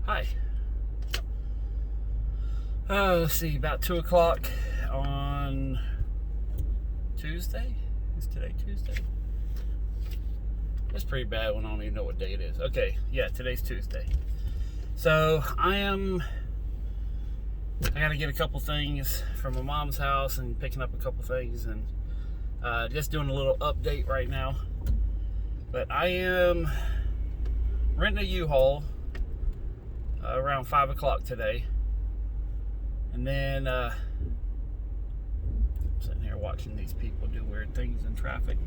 Hi. Let's see, about 2 o'clock on Tuesday? Is today Tuesday? That's pretty bad when I don't even know what day it is. Okay, yeah, today's Tuesday. So I gotta get a couple things from my mom's house and picking up a couple things and just doing a little update right now. But I am renting a U-Haul around 5 o'clock today. And then I'm sitting here watching these people do weird things in traffic.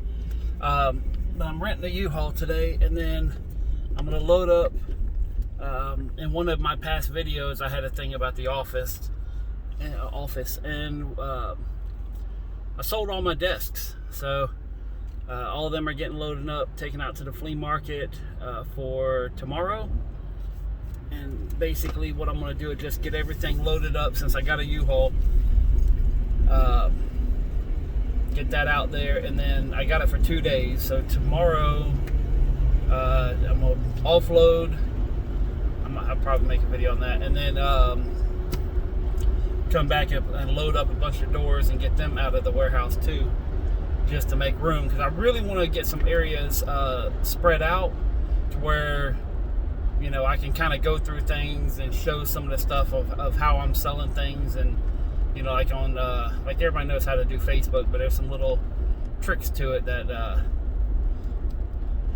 But I'm renting a U-Haul today, and then I'm gonna load up. In one of my past videos, I had a thing about the office, and I sold all my desks. So all of them are getting loaded up, taken out to the flea market for tomorrow. And basically what I'm going to do is just get everything loaded up since I got a U-Haul. Get that out there, and then I got it for 2 days. So tomorrow I'm going to offload. I'll probably make a video on that. And then come back and load up a bunch of doors and get them out of the warehouse too, just to make room. Because I really want to get some areas spread out to where, you know, I can kind of go through things and show some of the stuff of how I'm selling things. And, you know, like on, like everybody knows how to do Facebook, but there's some little tricks to it that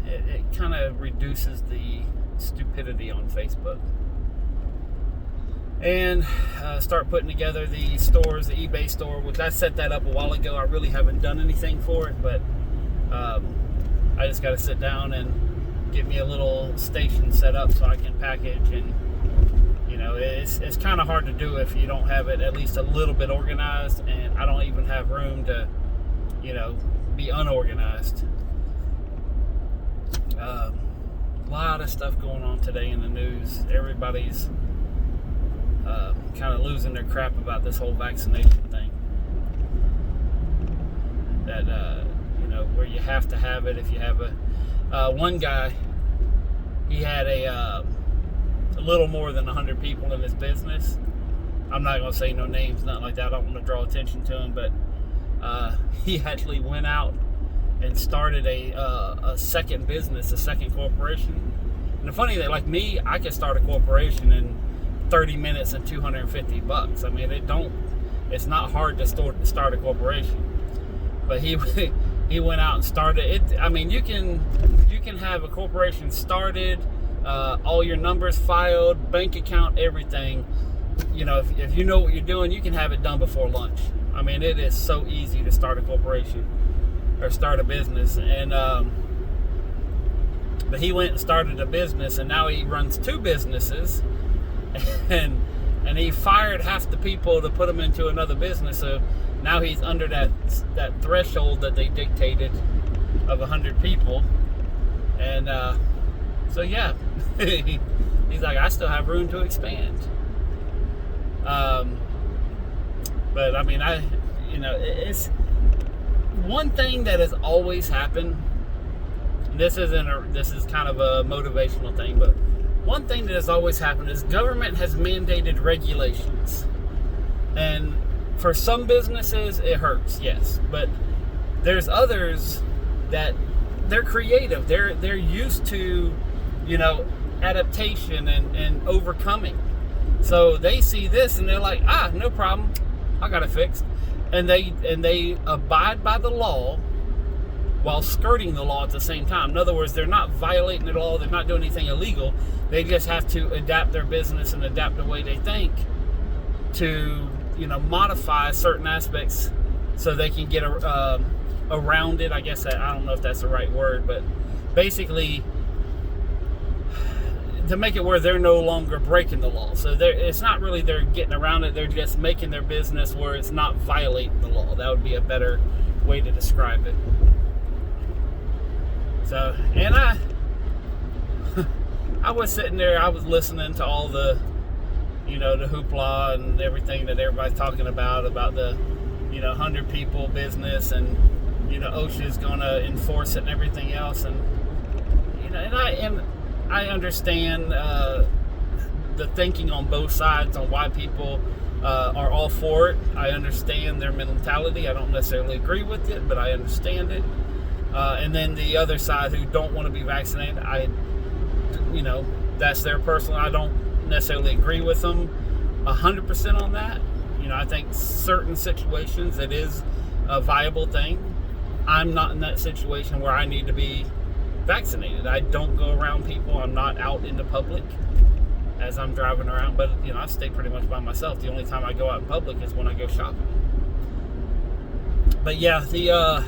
it kind of reduces the stupidity on Facebook. And start putting together the stores, the eBay store, which I set that up a while ago. I really haven't done anything for it, but I just got to sit down and get me a little station set up so I can package. And you know, it's kind of hard to do if you don't have it at least a little bit organized, and I don't even have room to, you know, be unorganized. A lot of stuff going on today in the news. Everybody's kind of losing their crap about this whole vaccination thing, that you know, where you have to have it if you have one guy, he had a little more than 100 people in his business. I'm not going to say no names, nothing like that. I don't want to draw attention to him, but he actually went out and started a second business, a second corporation. And the funny thing, like me, I could start a corporation in 30 minutes and $250. I mean, it's not hard to start a corporation. But he went out and started it. I mean, you can have a corporation started, all your numbers filed, bank account, everything. You know, if you know what you're doing, you can have it done before lunch. I mean, it is so easy to start a corporation or start a business. And but he went and started a business, and now he runs 2 businesses, and he fired half the people to put them into another business. So now he's under that threshold that they dictated of 100 people. And so yeah, he's like, I still have room to expand. But I mean, it's one thing that has always happened. This is kind of a motivational thing, but one thing that has always happened is government has mandated regulations. And for some businesses, it hurts, yes. But there's others that they're creative. They're used to, you know, adaptation and overcoming. So they see this and they're like, no problem, I got it fixed. And they abide by the law while skirting the law at the same time. In other words, they're not violating the law. They're not doing anything illegal. They just have to adapt their business and adapt the way they think to, you know, modify certain aspects so they can get around it. I guess I don't know if that's the right word, but basically to make it where they're no longer breaking the law. So it's not really they're getting around it. They're just making their business where it's not violating the law. That would be a better way to describe it. So, and I was sitting there, I was listening to all the, you know, the hoopla and everything that everybody's talking about the, you know, 100 people business, and, you know, OSHA's going to enforce it and everything else. And, you know, and I understand the thinking on both sides on why people are all for it. I understand their mentality. I don't necessarily agree with it, but I understand it. And then the other side who don't want to be vaccinated, that's their personal. I don't necessarily agree with them 100% on that. I think certain situations it is a viable thing. I'm not in that situation where I need to be vaccinated. I don't go around people. I'm not out in the public as I'm driving around, but I stay pretty much by myself. The only time I go out in public is when I go shopping. But yeah, there's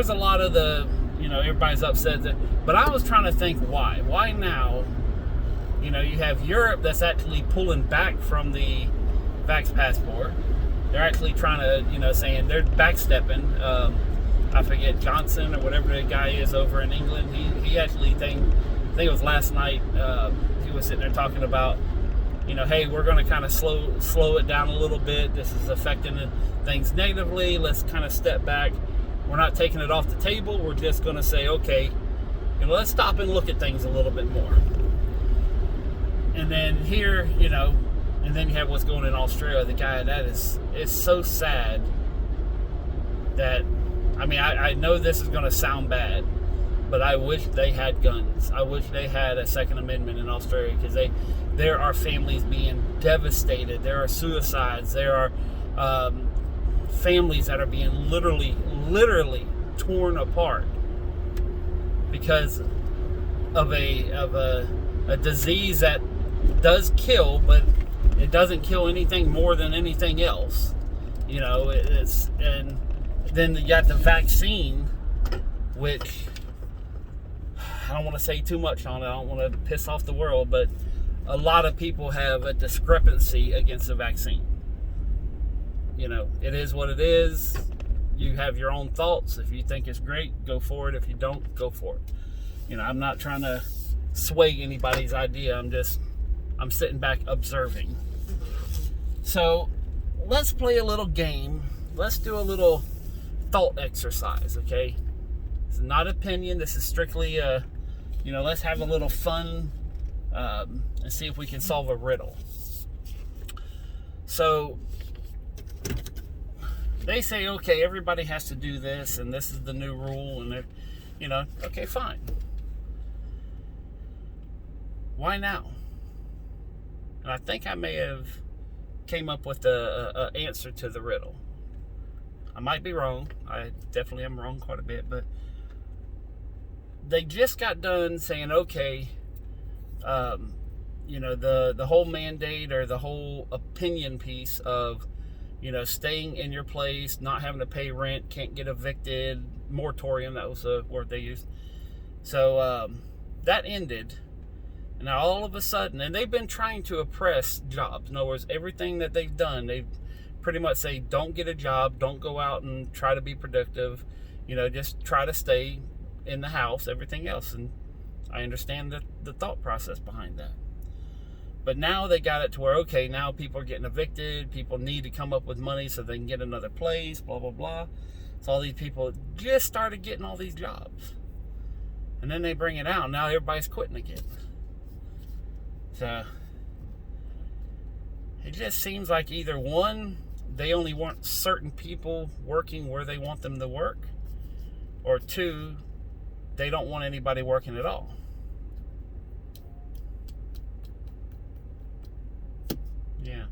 a lot of everybody's upset but I was trying to think why now. You have Europe that's actually pulling back from the vax passport. They're actually trying to, saying they're backstepping. I forget, Johnson or whatever the guy is over in England. He actually I think it was last night, he was sitting there talking about, hey, we're going to kind of slow it down a little bit. This is affecting things negatively. Let's kind of step back. We're not taking it off the table. We're just going to say, okay, let's stop and look at things a little bit more. And then here, and then you have what's going on in Australia. The guy, it's so sad that, I know this is going to sound bad, but I wish they had guns. I wish they had a Second Amendment in Australia, because there are families being devastated. There are suicides. There are families that are being literally torn apart because of a disease that does kill, but it doesn't kill anything more than anything else. And then you got the vaccine, which I don't want to say too much on it. I don't want to piss off the world, but a lot of people have a discrepancy against the vaccine. It is what it is. You have your own thoughts. If you think it's great, go for it. If you don't, go for it. I'm not trying to sway anybody's idea. I'm sitting back observing. So let's play a little game. Let's do a little thought exercise, okay? It's not opinion. This is strictly, let's have a little fun and see if we can solve a riddle. So they say, okay, everybody has to do this, and this is the new rule, and okay, fine. Why now? And I think I may have came up with a answer to the riddle. I might be wrong. I definitely am wrong quite a bit, but they just got done saying, okay, the whole mandate or the whole opinion piece of, staying in your place, not having to pay rent, can't get evicted, moratorium, that was the word they used. So that ended. And now all of a sudden, and they've been trying to oppress jobs. In other words, everything that they've done, they pretty much say, don't get a job, don't go out and try to be productive, just try to stay in the house, everything else. And I understand the thought process behind that. But now they got it to where, okay, now people are getting evicted, people need to come up with money so they can get another place, blah, blah, blah. So all these people just started getting all these jobs. And then they bring it out, now everybody's quitting again. So it just seems like either one, they only want certain people working where they want them to work, or two, they don't want anybody working at all. Yeah.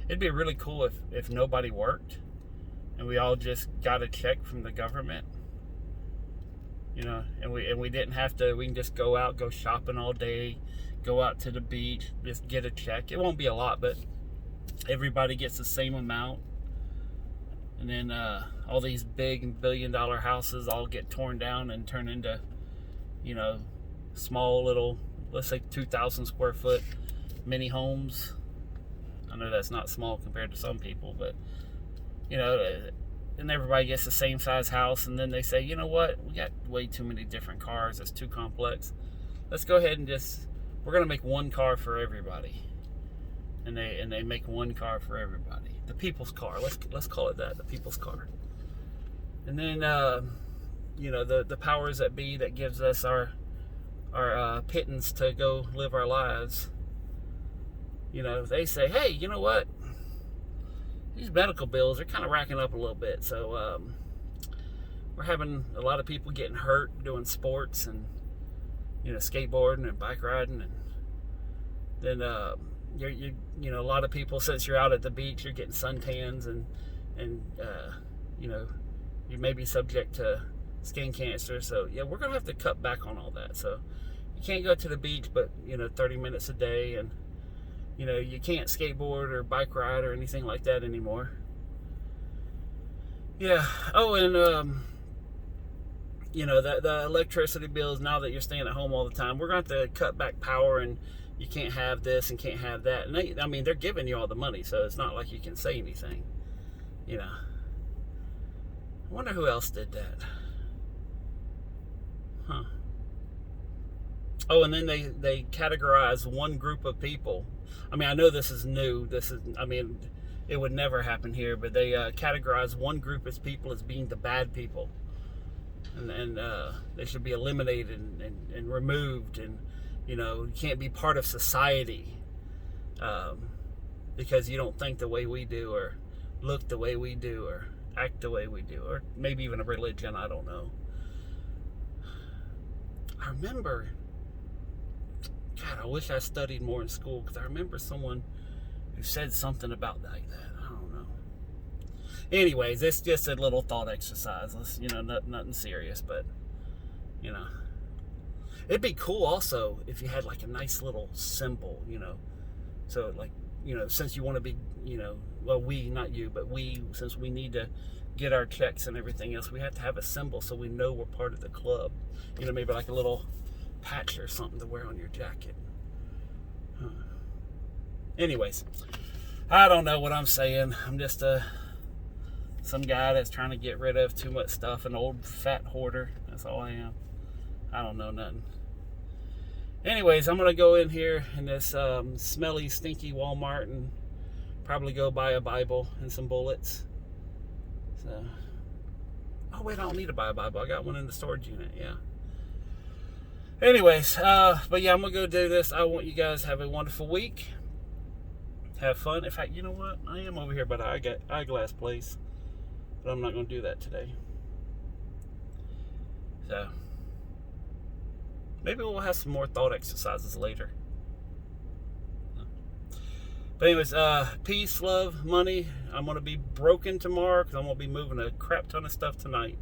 It'd be really cool if nobody worked and we all just got a check from the government. And we didn't have to, we can just go out, go shopping all day, go out to the beach, just get a check. It won't be a lot, but everybody gets the same amount. And then all these big billion-dollar houses all get torn down and turn into, small little, let's say 2,000 square foot mini homes. I know that's not small compared to some people, but, and everybody gets the same size house, and then they say, you know what, we got way too many different cars, it's too complex. Let's go ahead and we're going to make one car for everybody. And they make one car for everybody. The people's car, let's call it that, the people's car. And then, the powers that be that gives us our pittance to go live our lives. You know, they say, hey, you know what? These medical bills are kind of racking up a little bit. So we're having a lot of people getting hurt doing sports and, you know, skateboarding and bike riding. And then, you know, a lot of people, since you're out at the beach, you're getting suntans and you know, you may be subject to skin cancer. So, yeah, we're going to have to cut back on all that. So you can't go to the beach but, you know, 30 minutes a day. And, you know, you can't skateboard or bike ride or anything like that anymore. Yeah. Oh, and, you know, the electricity bills, now that you're staying at home all the time, we're going to have to cut back power, and you can't have this and can't have that. And I mean, they're giving you all the money, so it's not like you can say anything, you know. I wonder who else did that. Huh. Oh, and then they categorize one group of people. I mean, I know this is new. I mean, it would never happen here, but they categorize one group of people as being the bad people. And they should be eliminated and removed. And, you know, you can't be part of society because you don't think the way we do, or look the way we do, or act the way we do, or maybe even a religion, I don't know. I remember, God, I wish I studied more in school, because I remember someone who said something about like that. I don't know. Anyways, it's just a little thought exercise. Let's, you know, nothing serious, but, you know, it'd be cool also if you had like a nice little symbol, you know. So, like, you know, since you want to be, you know, well, we, not you, but we, since we need to get our checks and everything else, we have to have a symbol so we know we're part of the club. You know, maybe like a little patch or something to wear on your jacket. Huh. Anyways, I don't know what I'm saying. I'm just some guy that's trying to get rid of too much stuff, an old fat hoarder. That's all I am. I don't know nothing. Anyways, I'm going to go in here in this smelly, stinky Walmart and probably go buy a Bible and some bullets. So, oh wait, I don't need to buy a Bible. I got one in the storage unit, yeah. Anyways, but yeah, I'm going to go do this. I want you guys to have a wonderful week. Have fun. In fact, you know what? I am over here by the eyeglass place, but I'm not going to do that today. So, maybe we'll have some more thought exercises later. But anyways, peace, love, money. I'm going to be broken tomorrow because I'm going to be moving a crap ton of stuff tonight.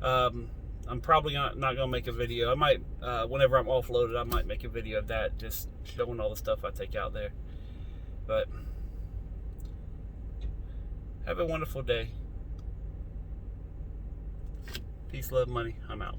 I'm probably not going to make a video. I might, whenever I'm offloaded, I might make a video of that, just showing all the stuff I take out there. But have a wonderful day. Peace, love, money. I'm out.